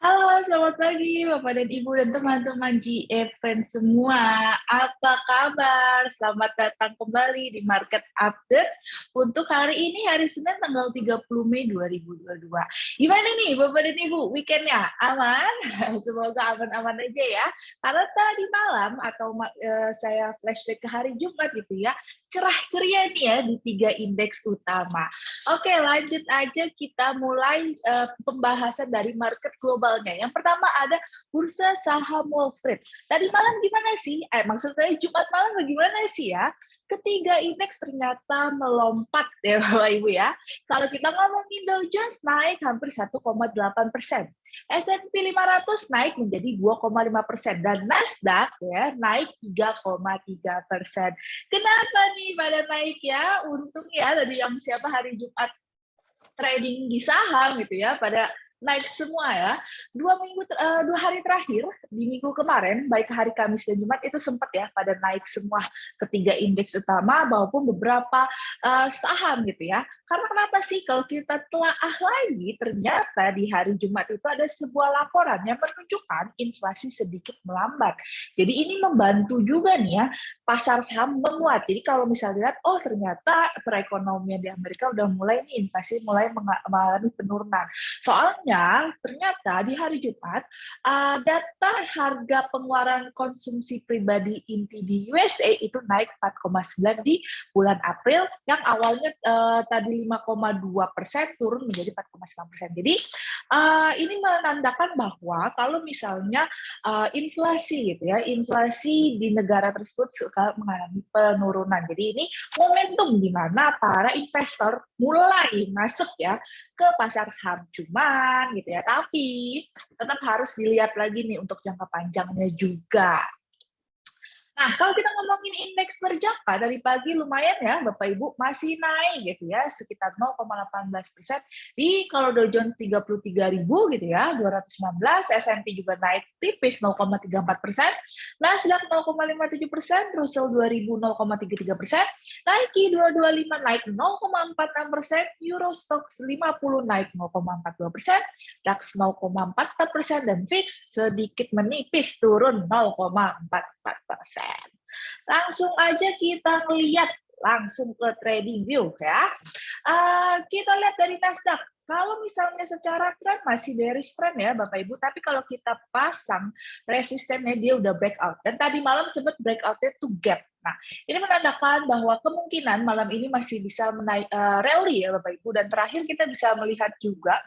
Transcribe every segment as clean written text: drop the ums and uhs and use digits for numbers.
Halo, selamat pagi Bapak dan Ibu dan teman-teman GF Friends semua. Apa kabar? Selamat datang kembali di Market Update untuk hari ini, hari Senin tanggal 30 Mei 2022. Gimana nih Bapak dan Ibu, weekendnya aman? Semoga aman-aman aja ya. Karena tadi malam atau saya flashback ke hari Jumat gitu ya, cerah ceria nih ya di 3 indeks utama. Oke, lanjut aja kita mulai pembahasan dari market globalnya. Yang pertama ada bursa saham Wall Street. Tadi malam gimana sih? Maksud saya Jumat malam bagaimana sih ya? Ketiga indeks ternyata melompat ya Bapak Ibu ya. Kalau kita ngomongin Dow Jones naik hampir 1,8%. S&P 500 naik menjadi 2,5% dan Nasdaq ya naik 3,3%. Kenapa nih pada naik ya? Untung ya tadi yang siapa hari Jumat trading di saham gitu ya pada naik semua ya. 2 hari terakhir di minggu kemarin baik hari Kamis dan Jumat itu sempat ya pada naik semua ketiga indeks utama maupun beberapa saham gitu ya. Karena kenapa sih kalau kita telaah lagi ternyata di hari Jumat itu ada sebuah laporan yang menunjukkan inflasi sedikit melambat. Jadi ini membantu juga nih ya pasar saham menguat. Jadi kalau misalnya lihat, oh ternyata perekonomian di Amerika udah mulai nih inflasi mulai mengalami penurunan. Soalnya ternyata di hari Jumat data harga pengeluaran konsumsi pribadi inti di USA itu naik 4,9 di bulan April yang awalnya tadi 5,2% turun menjadi 4,9%. Jadi ini menandakan bahwa kalau misalnya inflasi gitu ya, inflasi di negara tersebut mengalami penurunan. Jadi ini momentum di mana para investor mulai masuk ya ke pasar saham, cuman gitu ya. Tapi tetap harus dilihat lagi nih untuk jangka panjangnya juga. Nah, kalau kita ngomongin indeks berjangka dari pagi lumayan ya, Bapak Ibu, masih naik gitu ya, sekitar 0,18%. Di kalau Dow Jones 33.000 gitu ya, 219, S&P juga naik tipis 0,34%, Nasdaq 0,57%, Russell 2000 0,33%, Nike 225 naik 0,46%, Euro Stoxx 50 naik 0,42%, DAX 0,44%, dan VIX sedikit menipis turun 0,44%. Langsung aja kita ngeliat langsung ke trading view ya. Kita lihat dari Nasdaq. Kalau misalnya secara tren masih bearish trend ya Bapak Ibu, tapi kalau kita pasang resistennya dia udah breakout. Dan tadi malam sempat breakoutnya tuh gap. Nah, ini menandakan bahwa kemungkinan malam ini masih bisa menaik rally ya Bapak Ibu. Dan terakhir kita bisa melihat juga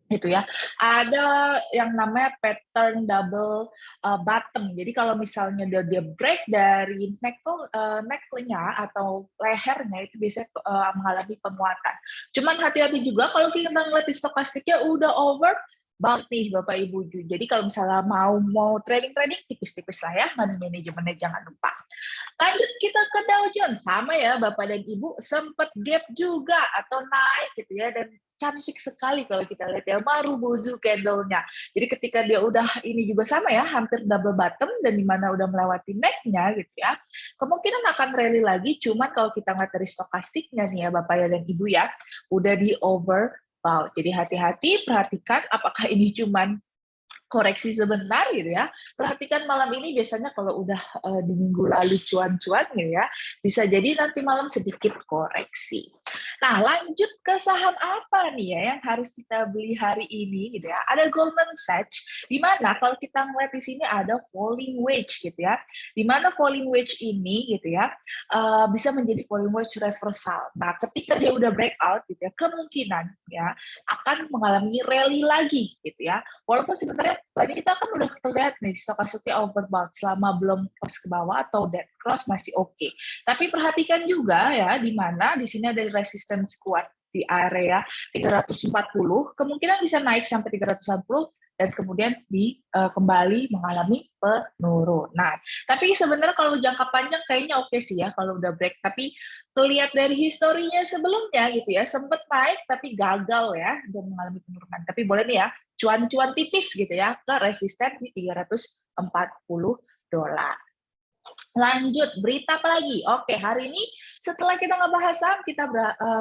gitu ya, ada yang namanya pattern double bottom. Jadi kalau misalnya dia break dari neckline-nya atau lehernya itu biasanya mengalami penguatan. Cuman hati-hati juga kalau kita ngeliat di stokastiknya udah over banget nih Bapak Ibu. Jadi kalau misalnya mau trading tipis-tipis lah ya, money manajemennya jangan lupa. Lanjut kita ke Dow Jones, sama ya Bapak dan Ibu, sempat gap juga atau naik gitu ya, dan cantik sekali kalau kita lihat ya Marubozu candle-nya. Jadi ketika dia udah ini juga sama ya, hampir double bottom dan dimana udah melewati neck-nya gitu ya, kemungkinan akan rally lagi. Cuman kalau kita nggak dari stokastiknya nih ya Bapak ya dan Ibu ya, udah di overbought. Jadi hati-hati, perhatikan apakah ini cuman koreksi sebentar gitu ya. Perhatikan malam ini biasanya kalau udah di minggu lalu cuan-cuan gitu ya, bisa jadi nanti malam sedikit koreksi. Nah, lanjut ke saham apa nih ya yang harus kita beli hari ini gitu ya. Ada Goldman Sachs, di mana kalau kita ngeliat di sini ada falling wedge gitu ya. Di mana falling wedge ini gitu ya bisa menjadi falling wedge reversal. Nah, ketika dia udah breakout gitu ya, kemungkinan ya akan mengalami rally lagi gitu ya. Walaupun sebenarnya tadi kita kan udah terlihat nih stokastiknya overbought selama belum cross ke bawah atau dead cross masih oke. Tapi perhatikan juga ya di mana di sini ada resistance kuat di area 340, kemungkinan bisa naik sampai 360 dan kemudian kembali mengalami penurunan. Tapi sebenarnya kalau jangka panjang kayaknya oke sih ya kalau udah break, tapi lihat dari historinya sebelumnya gitu ya, sempat naik tapi gagal ya dan mengalami penurunan. Tapi boleh nih ya, cuan-cuan tipis gitu ya ke resisten di $340. Lanjut, berita apa lagi? Oke, hari ini setelah kita ngebahas saham, kita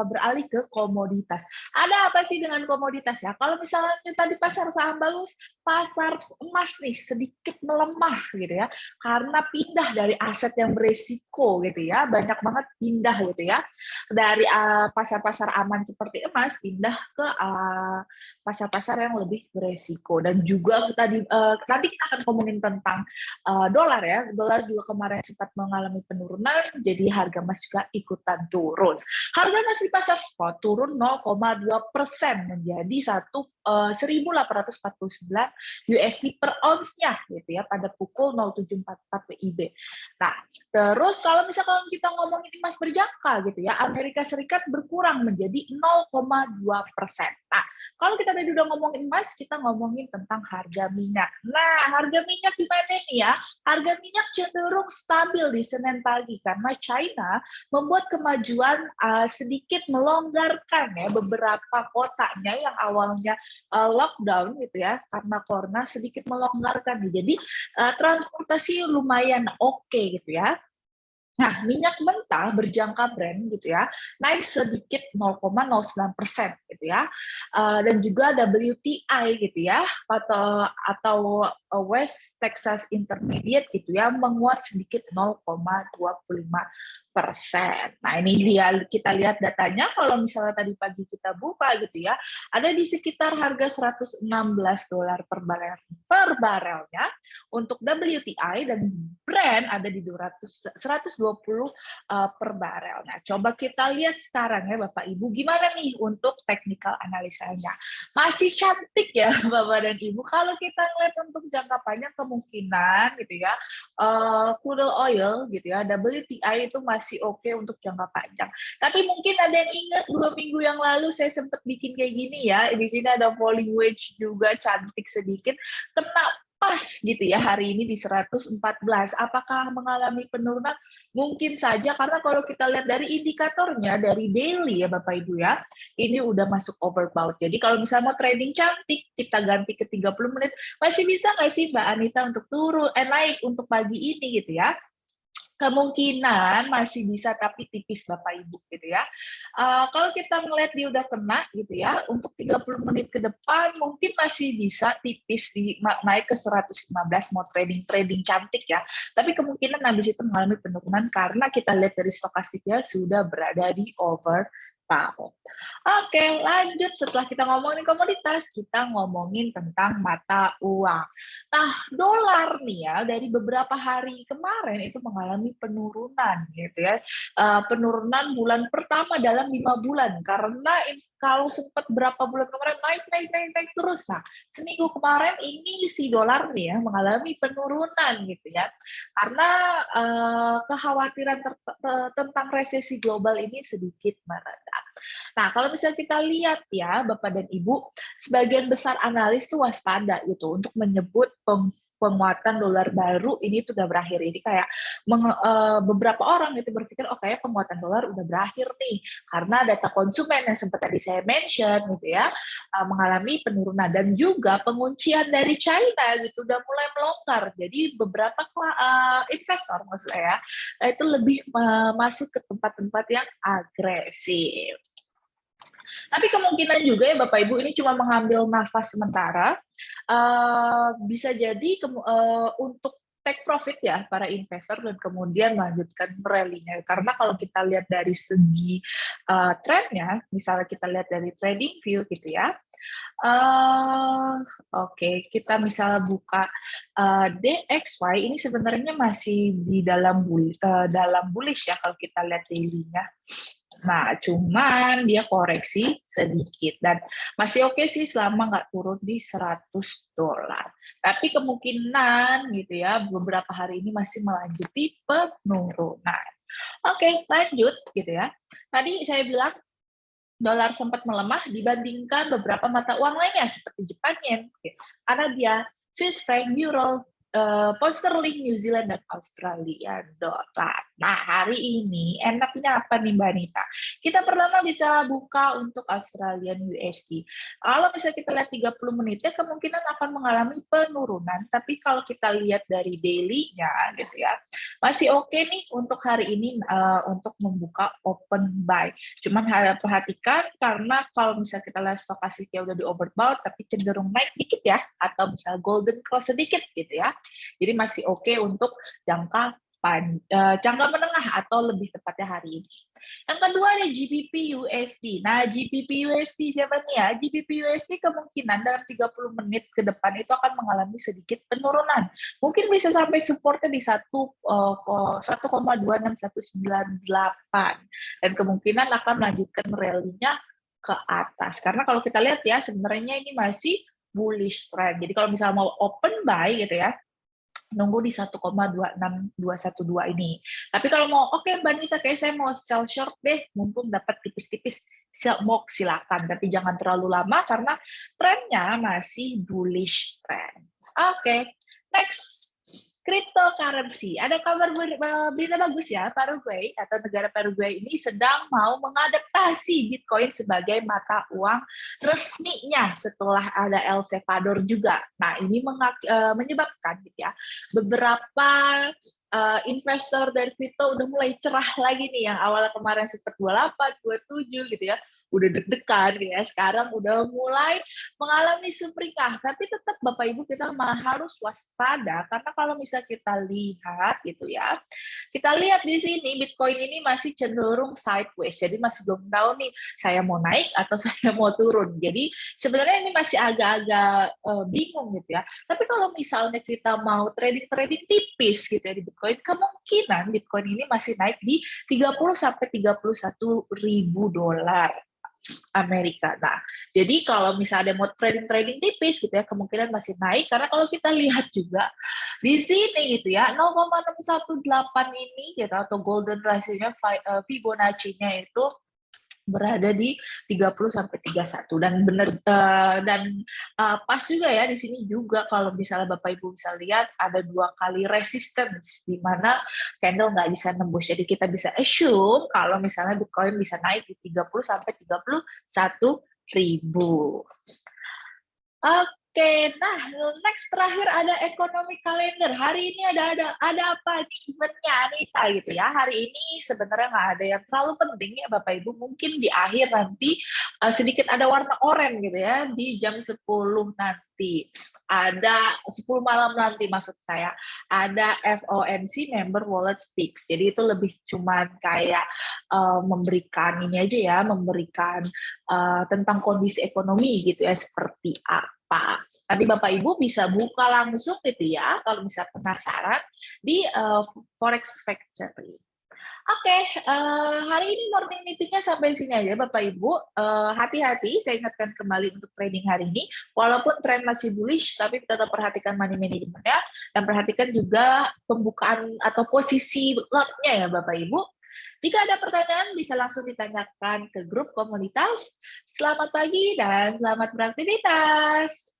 beralih ke komoditas. Ada apa sih dengan komoditas ya? Kalau misalnya tadi pasar saham bagus, pasar emas nih sedikit melemah gitu ya, karena pindah dari aset yang beresiko gitu ya, banyak banget pindah gitu ya, dari pasar-pasar aman seperti emas pindah ke pasar-pasar yang lebih beresiko. Dan juga tadi nanti kita akan ngomongin tentang dolar ya, dolar juga kemarin sempat mengalami penurunan, jadi harga emas juga ikutan turun. Harga emas di pasar spot turun 0,2% menjadi 1.849 USD per ounce-nya gitu ya pada pukul 07.44 WIB. Nah, terus kalau misalkan kita ngomongin emas berjangka gitu ya, Amerika Serikat berkurang menjadi 0,2%. Nah, kalau kita tadi udah ngomongin emas, kita ngomongin tentang harga minyak. Nah, harga minyak gimana nih ya? Harga minyak cenderung stabil di Senin pagi karena China membuat kemajuan sedikit melonggarkan ya beberapa kotanya yang awalnya lockdown gitu ya karena corona sedikit melonggarkan nih. Jadi transportasi lumayan oke gitu ya. Nah, minyak mentah berjangka Brent gitu ya, naik sedikit 0,09% gitu ya. Dan juga WTI gitu ya, atau West Texas Intermediate gitu ya, menguat sedikit 0,25%. Nah, ini dia kita lihat datanya, kalau misalnya tadi pagi kita buka gitu ya, ada di sekitar harga $116 per barelnya untuk WTI, dan Brent ada di 120 per barel. Nah, coba kita lihat sekarang ya Bapak Ibu, gimana nih untuk technical analisanya. Masih cantik ya Bapak dan Ibu. Kalau kita lihat untuk jangka panjang kemungkinan gitu ya, crude oil gitu ya, WTI itu masih oke untuk jangka panjang. Tapi mungkin ada yang ingat 2 minggu yang lalu saya sempat bikin kayak gini ya. Di sini ada falling wedge juga cantik sedikit. Kena pas gitu ya hari ini di 114. Apakah mengalami penurunan? Mungkin saja, karena kalau kita lihat dari indikatornya, dari daily ya Bapak Ibu ya, ini udah masuk overbought. Jadi kalau misalnya mau trading cantik, kita ganti ke 30 menit, masih bisa nggak sih Mbak Anita untuk naik untuk pagi ini gitu ya? Kemungkinan masih bisa, tapi tipis Bapak Ibu gitu ya. Kalau kita ngeliat dia udah kena gitu ya, untuk 30 menit ke depan mungkin masih bisa tipis naik ke 115 mau trading cantik ya. Tapi kemungkinan habis itu mengalami penurunan karena kita lihat dari stokastiknya sudah berada di overbought. Oke, lanjut. Setelah kita ngomongin komoditas, kita ngomongin tentang mata uang. Nah, dolar nih ya, dari beberapa hari kemarin itu mengalami penurunan gitu ya. Penurunan bulan pertama dalam 5 bulan. Karena kalau sempat berapa bulan kemarin naik terus. Nah, seminggu kemarin ini si dolar nih ya mengalami penurunan gitu ya. Karena kekhawatiran tentang resesi global ini sedikit mereda. Nah, kalau misalnya kita lihat ya, Bapak dan Ibu, sebagian besar analis tuh waspada gitu untuk menyebut penguatan dolar baru ini sudah berakhir. Ini kayak beberapa orang itu berpikir, oh kayak penguatan dolar udah berakhir nih, karena data konsumen yang sempat tadi saya mention gitu ya, mengalami penurunan, dan juga penguncian dari China gitu udah mulai melonggar. Jadi beberapa investor maksud saya itu lebih masuk ke tempat-tempat yang agresif. Tapi kemungkinan juga ya Bapak Ibu ini cuma mengambil nafas sementara, bisa jadi untuk take profit ya para investor dan kemudian melanjutkan rally-nya. Karena kalau kita lihat dari segi trendnya, misalnya kita lihat dari trading view gitu ya, Oke, kita misalnya buka DXY, ini sebenarnya masih di dalam bullish ya kalau kita lihat daily-nya. Nah, cuman dia koreksi sedikit dan masih oke sih selama nggak turun di $100. Tapi kemungkinan gitu ya beberapa hari ini masih melanjuti penurunan. Oke, lanjut gitu ya. Tadi saya bilang dolar sempat melemah dibandingkan beberapa mata uang lainnya seperti Jepang Yen, Kanada, Swiss franc, Euro, pound sterling New Zealand dan Australia dollar. Nah, hari ini enaknya apa nih Mbak Nita? Kita pertama bisa buka untuk Australian USD. Kalau misalnya kita lihat 30 menitnya kemungkinan akan mengalami penurunan, tapi kalau kita lihat dari daily-nya gitu ya, masih oke nih untuk hari ini untuk membuka open buy. Cuman harus perhatikan karena kalau misalnya kita lihat stokastiknya udah di overbought tapi cenderung naik dikit ya, atau misalnya golden cross sedikit gitu ya. Jadi masih oke untuk jangka menengah atau lebih tepatnya hari ini. Yang kedua ada GBP USD. Nah, GBP USD siapa nih ya? GBP USD kemungkinan dalam 30 menit ke depan itu akan mengalami sedikit penurunan. Mungkin bisa sampai supportnya di 1,26198 dan kemungkinan akan melanjutkan rally-nya ke atas. Karena kalau kita lihat ya, sebenarnya ini masih bullish trend. Jadi kalau misalnya mau open buy gitu ya, nunggu di 1,26212 ini. Tapi kalau mau, oke Mbak Nita, kayak saya mau sell short deh, mumpung dapat tipis-tipis, mau silakan. Tapi jangan terlalu lama karena trennya masih bullish trend. Oke, next. Cryptocurrency. Ada kabar berita bagus ya, Paraguay atau negara Paraguay ini sedang mau mengadaptasi Bitcoin sebagai mata uang resminya setelah ada El Salvador juga. Nah, ini menyebabkan gitu ya, beberapa investor dari kripto udah mulai cerah lagi nih, yang awalnya kemarin sempat 28, 27 gitu ya, udah deg-degan ya, sekarang udah mulai mengalami sumringah. Tapi tetap Bapak Ibu kita harus waspada karena kalau misalnya kita lihat gitu ya, kita lihat di sini Bitcoin ini masih cenderung sideways, jadi masih belum tahu nih saya mau naik atau saya mau turun. Jadi sebenarnya ini masih agak-agak bingung gitu ya. Tapi kalau misalnya kita mau trading tipis gitu ya di Bitcoin, kemungkinan Bitcoin ini masih naik di 30 sampai 31 ribu dolar Amerika. Nah, jadi kalau misalnya ada mau trading tipis gitu ya, kemungkinan masih naik karena kalau kita lihat juga di sini gitu ya, 0,618 ini gitu atau golden ratio-nya Fibonacci-nya itu berada di 30 sampai 31 dan benar pas juga ya di sini juga kalau misalnya Bapak Ibu bisa lihat ada 2 kali resistance di mana candle nggak bisa nembus. Jadi kita bisa assume kalau misalnya Bitcoin bisa naik di 30 sampai 31 ribu. Oke, nah next terakhir ada ekonomi kalender. Hari ini ada apa nih eventnya Anita gitu ya. Hari ini sebenarnya nggak ada yang terlalu penting ya Bapak Ibu. Mungkin di akhir nanti sedikit ada warna oranye gitu ya di jam 10 nanti. Ada 10 malam nanti maksud saya. Ada FOMC Member Wallet Speaks. Jadi itu lebih cuman kayak memberikan ini aja ya, memberikan tentang kondisi ekonomi gitu ya seperti apa. Nanti Bapak Ibu bisa buka langsung gitu ya kalau misalnya penasaran di Forex Factory. Oke, hari ini morning meeting-nya sampai sini aja Bapak Ibu. Hati-hati, saya ingatkan kembali untuk trading hari ini. Walaupun tren masih bullish, tapi tetap perhatikan money management-nya dan perhatikan juga pembukaan atau posisi lot-nya ya Bapak Ibu. Jika ada pertanyaan, bisa langsung ditanyakan ke grup komunitas. Selamat pagi dan selamat beraktivitas.